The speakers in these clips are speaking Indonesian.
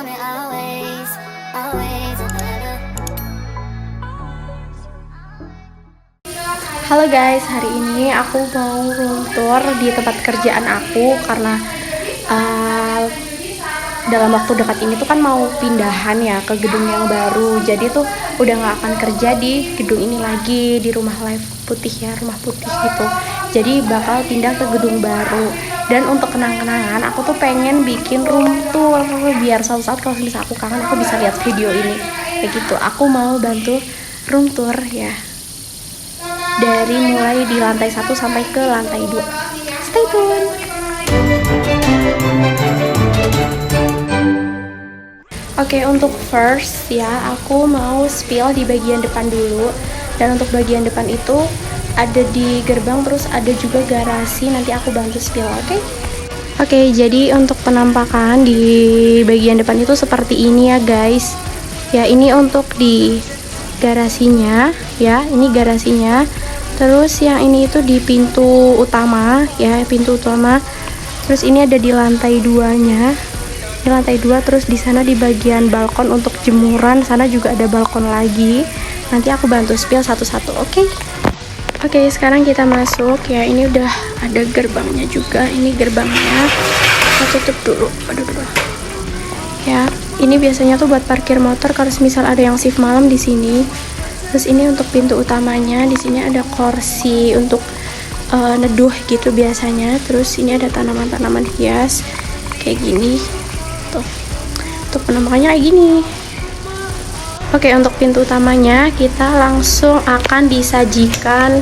Halo guys, hari ini aku mau room tour di tempat kerjaan aku karena dalam waktu dekat ini tuh kan mau pindahan ya ke gedung yang baru. Jadi tuh udah gak akan kerja di gedung ini lagi, di rumah Live Putih ya, rumah putih gitu. Jadi bakal pindah ke gedung baru. Dan untuk kenang-kenangan aku tuh pengen bikin room tour biar suatu saat kalau misalnya aku kangen aku bisa lihat video ini kayak gitu. Aku mau bantu room tour ya, dari mulai di lantai 1 sampai ke lantai 2. Stay tune. Oke, untuk first ya, aku mau spill di bagian depan dulu. Dan untuk bagian depan itu ada di gerbang, terus ada juga garasi. Nanti aku bantu spill, oke? Oke, jadi untuk penampakan di bagian depan itu seperti ini ya guys. Ya, ini untuk di garasinya ya, ini garasinya. Terus yang ini itu di pintu utama ya, pintu utama. Terus ini ada di lantai 2-nya. Ini lantai 2, terus di sana di bagian balkon untuk jemuran, sana juga ada balkon lagi. Nanti aku bantu spill satu-satu, oke? Oke, sekarang kita masuk ya. Ini udah ada gerbangnya juga. Ini gerbangnya. Kita tutup dulu. Aduh. Ya, ini biasanya tuh buat parkir motor kalau misal ada yang shift malam di sini. Terus ini untuk pintu utamanya, di sini ada kursi untuk neduh gitu biasanya. Terus ini ada tanaman-tanaman hias kayak gini. Tuh. Untuk penampakannya kayak gini. Oke, untuk pintu utamanya kita langsung akan disajikan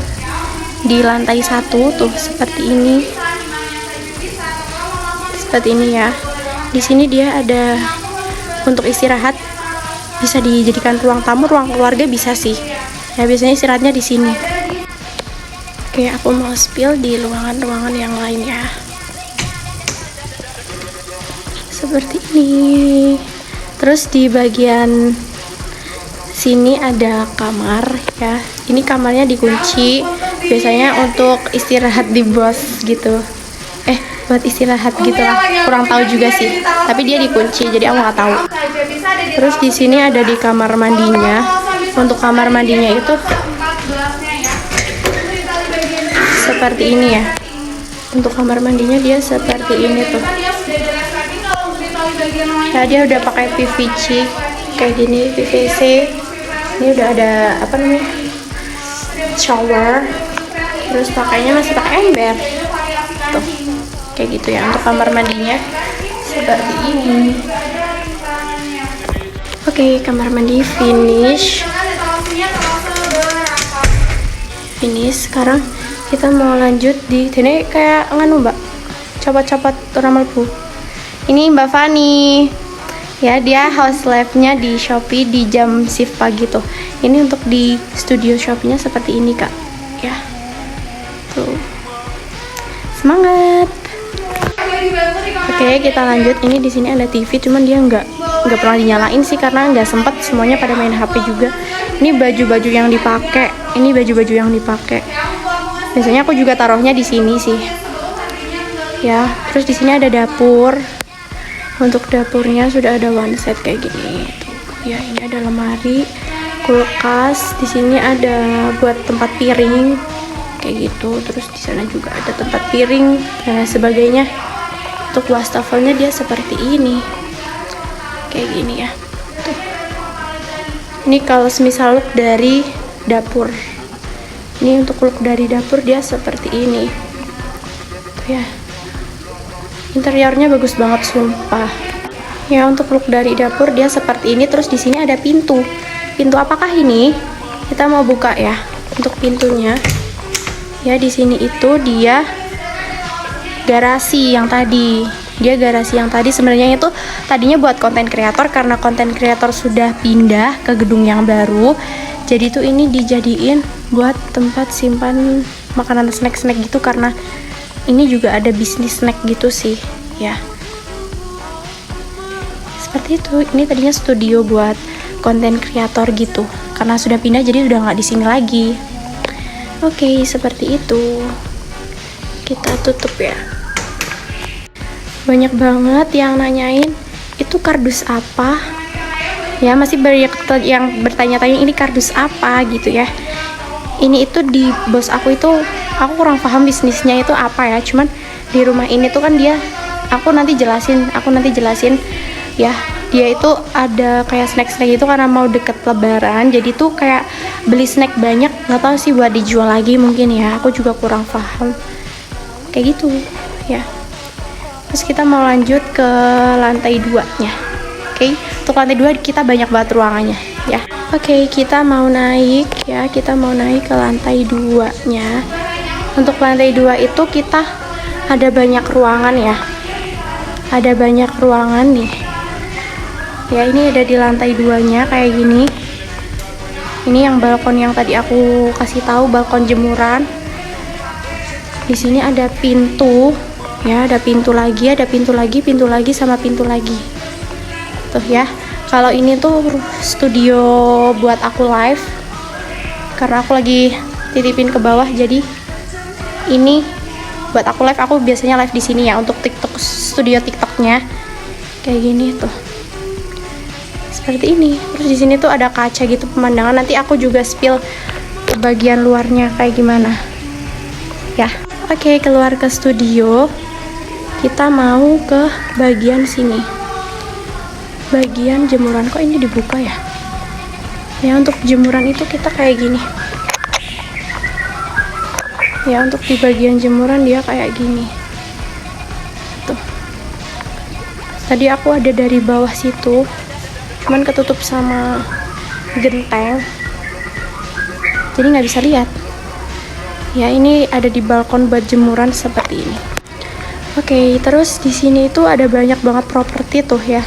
di lantai 1 tuh seperti ini. Seperti ini ya. Di sini dia ada untuk istirahat. Bisa dijadikan ruang tamu, ruang keluarga bisa sih. Ya biasanya istirahatnya di sini. Oke, aku mau spill di ruangan-ruangan yang lain ya. Seperti ini. Terus di bagian sini ada kamar ya. Ini kamarnya dikunci. Biasanya untuk istirahat di bos gitu. Buat istirahat gitu lah. Kurang tahu juga sih. Tapi dia dikunci, jadi aku nggak tahu. Terus di sini ada di kamar mandinya. Untuk kamar mandinya itu seperti ini ya. Untuk kamar mandinya dia seperti ini tuh. Nah, dia udah pakai PVC kayak gini, PVC. Ini udah ada apa namanya? Shower. Terus pakainya masih pakai ember. Tuh. Kayak gitu ya. Untuk kamar mandinya seperti ini. Oke, kamar mandi finish. Sekarang kita mau lanjut di sini kayak nganu mbak, copot-copot ramal bu. Ini Mbak Fani ya, dia house live-nya di Shopee di jam shift pagi tuh. Ini untuk di studio Shopee-nya seperti ini kak ya. Tuh, semangat. Oke, kita lanjut. Ini di sini ada TV, cuman dia nggak pernah dinyalain sih karena nggak sempet, semuanya pada main HP juga. Ini baju-baju yang dipakai. Biasanya aku juga taruhnya di sini sih. Ya, terus di sini ada dapur. Untuk dapurnya sudah ada one set kayak gini. Ya, ini ada lemari, kulkas. Di sini ada buat tempat piring kayak gitu. Terus di sana juga ada tempat piring dan sebagainya. Untuk wastafelnya dia seperti ini, kayak gini ya. Tuh. Ini kalau semisal look dari dapur. Ini untuk look dari dapur dia seperti ini. Tuh ya. Interiornya bagus banget sumpah. Ya, untuk look dari dapur dia seperti ini. Terus di sini ada pintu. Pintu apakah ini? Kita mau buka ya. Untuk pintunya. Ya, di sini itu dia garasi yang tadi. Sebenarnya itu tadinya buat konten kreator, karena konten kreator sudah pindah ke gedung yang baru. Jadi tuh ini dijadiin buat tempat simpan makanan snack-snack gitu, karena ini juga ada bisnis snack gitu sih ya. Seperti itu. Ini tadinya studio buat konten kreator gitu, karena sudah pindah jadi udah nggak di sini lagi. Oke, seperti itu. Kita tutup ya. Banyak banget yang nanyain itu kardus apa ya, masih banyak yang bertanya-tanya ini kardus apa gitu ya. Ini itu di bos aku itu, aku kurang paham bisnisnya itu apa ya, cuman di rumah ini tuh kan dia, aku nanti jelasin ya, dia itu ada kayak snack-snack itu karena mau deket lebaran, jadi tuh kayak beli snack banyak, nggak tahu sih buat dijual lagi mungkin ya, aku juga kurang paham kayak gitu ya. Terus kita mau lanjut ke lantai 2 nya. Oke, untuk lantai 2 kita banyak banget ruangannya ya. Oke, kita mau naik ya, kita mau naik ke lantai 2 nya. Untuk lantai 2 itu kita ada banyak ruangan ya, ada banyak ruangan nih ya. Ini ada di lantai 2 nya kayak gini. Ini yang balkon yang tadi aku kasih tahu, balkon jemuran. Di sini ada pintu ya, ada pintu lagi, pintu lagi sama pintu lagi tuh ya. Kalau ini tuh studio buat aku live, karena aku lagi titipin ke bawah, jadi ini buat aku live. Aku biasanya live di sini ya untuk TikTok, studio TikToknya kayak gini tuh, seperti ini. Terus di sini tuh ada kaca gitu pemandangan. Nanti aku juga spill ke bagian luarnya kayak gimana ya. Oke, keluar ke studio, kita mau ke bagian sini, bagian jemuran. Kok ini dibuka ya? Ya, untuk jemuran itu kita kayak gini ya, untuk di bagian jemuran dia kayak gini tuh. Tadi aku ada dari bawah situ, cuman ketutup sama genteng, jadi nggak bisa lihat ya. Ini ada di balkon buat jemuran seperti ini. Oke, terus di sini itu ada banyak banget properti tuh ya,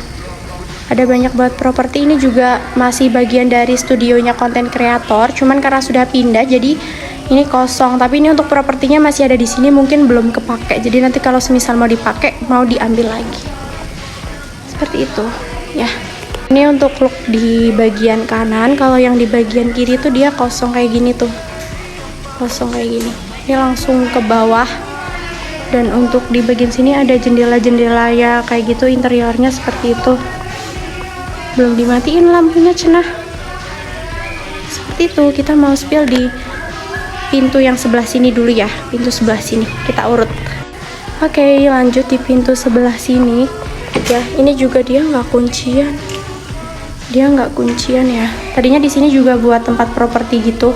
ada banyak banget properti. Ini juga masih bagian dari studionya konten kreator, cuman karena sudah pindah jadi ini kosong. Tapi ini untuk propertinya masih ada di sini, mungkin belum kepake, jadi nanti kalau semisal mau dipakai, mau diambil lagi seperti itu ya. Ini untuk look di bagian kanan. Kalau yang di bagian kiri tuh dia kosong kayak gini tuh, kosong kayak gini. Ini langsung ke bawah. Dan untuk di bagian sini ada jendela-jendela ya kayak gitu, interiornya seperti itu. Belum dimatiin lampunya cenah. Seperti itu. Kita mau spill di pintu yang sebelah sini dulu ya, pintu sebelah sini kita urut. Oke, lanjut di pintu sebelah sini ya. Ini juga dia nggak kuncian, dia nggak kuncian ya. Tadinya di sini juga buat tempat properti gitu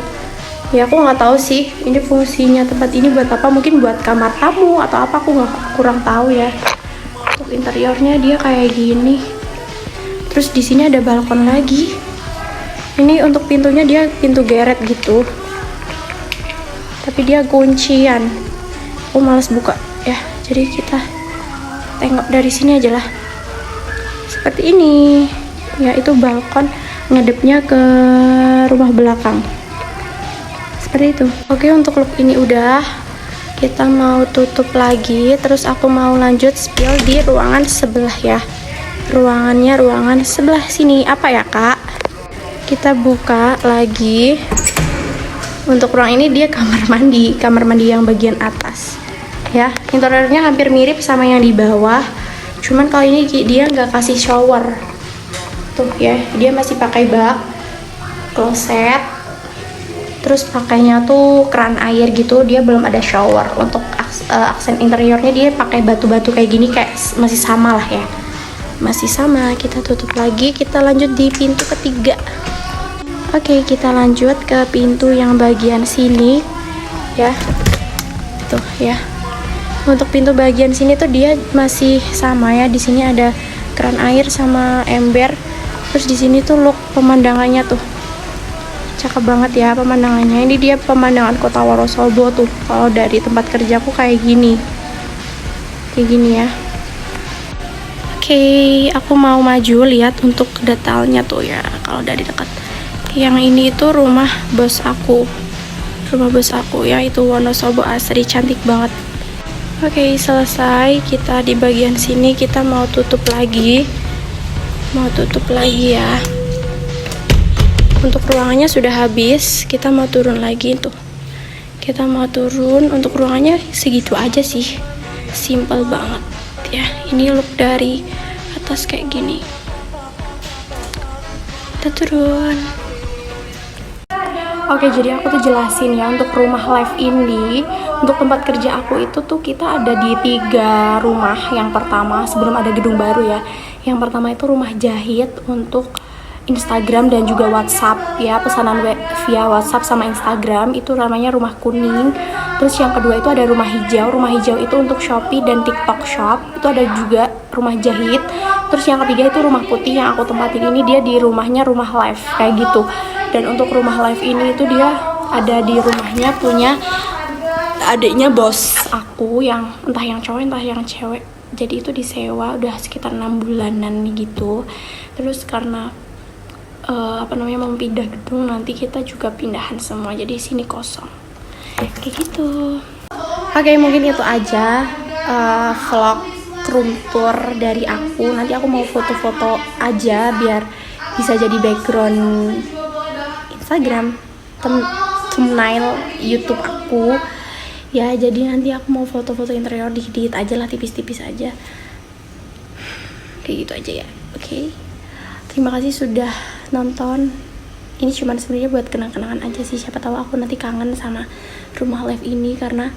ya. Aku nggak tahu sih ini fungsinya tempat ini buat apa, mungkin buat kamar tamu atau apa, aku kurang tahu ya. Untuk interiornya dia kayak gini. Terus di sini ada balkon lagi. Ini untuk pintunya dia pintu geret gitu, tapi dia kuncian. Aku males buka ya, jadi kita tengok dari sini aja lah. Seperti ini ya, itu balkon ngedepnya ke rumah belakang seperti itu. Oke, untuk look ini udah, kita mau tutup lagi. Terus aku mau lanjut spill di ruangan sebelah ya. Ruangan sebelah sini apa ya kak? Kita buka lagi. Untuk ruang ini dia kamar mandi yang bagian atas ya. Interiornya hampir mirip sama yang di bawah, cuman kalau ini dia nggak kasih shower tuh ya. Dia masih pakai bak, kloset, terus pakainya tuh keran air gitu. Dia belum ada shower. Untuk aksen interiornya dia pakai batu-batu kayak gini, kayak masih sama lah ya, masih sama. Kita tutup lagi, kita lanjut di pintu ketiga. Oke, kita lanjut ke pintu yang bagian sini ya. Tuh ya. Untuk pintu bagian sini tuh dia masih sama ya. Di sini ada keran air sama ember. Terus di sini tuh look pemandangannya tuh cakep banget ya pemandangannya. Ini dia pemandangan Kota Wonosobo tuh. Kalau dari tempat kerjaku kayak gini ya. Oke, aku mau maju lihat untuk detailnya tuh ya. Kalau dari dekat, yang ini itu rumah bos aku ya, itu Wonosobo asri, cantik banget. Oke, selesai. Kita di bagian sini kita mau tutup lagi ya. Untuk ruangannya sudah habis, kita mau turun lagi tuh. Kita mau turun. Untuk ruangannya segitu aja sih, simple banget ya. Ini look dari atas kayak gini. Kita turun. Oke, jadi aku tuh jelasin ya, untuk rumah live ini, untuk tempat kerja aku itu tuh kita ada di 3 rumah. Yang pertama, sebelum ada gedung baru ya, yang pertama itu rumah jahit untuk Instagram dan juga WhatsApp ya, pesanan via WhatsApp sama Instagram, itu namanya rumah kuning. Terus yang kedua itu ada rumah hijau itu untuk Shopee dan TikTok Shop, itu ada juga rumah jahit. Terus yang ketiga itu rumah putih yang aku tempatin ini, dia di rumahnya rumah live kayak gitu. Dan untuk rumah live ini itu dia ada di rumahnya punya adiknya bos aku, yang entah yang cowok entah yang cewek. Jadi itu disewa udah sekitar 6 bulanan gitu. Terus karena mau pindah gedung, nanti kita juga pindahan semua, jadi sini kosong kayak gitu. Oke, mungkin itu aja vlog room tour dari aku. Nanti aku mau foto-foto aja biar bisa jadi background Instagram, thumbnail YouTube aku ya. Jadi nanti aku mau foto-foto interior dikit-dikit aja lah, tipis-tipis aja kayak gitu aja ya. Oke. Terima kasih sudah nonton. Ini cuma sebenarnya buat kenang-kenangan aja sih. Siapa tahu aku nanti kangen sama rumah live ini karena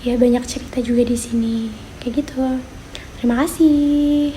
ya banyak cerita juga di sini. Kayak gitu. Terima kasih.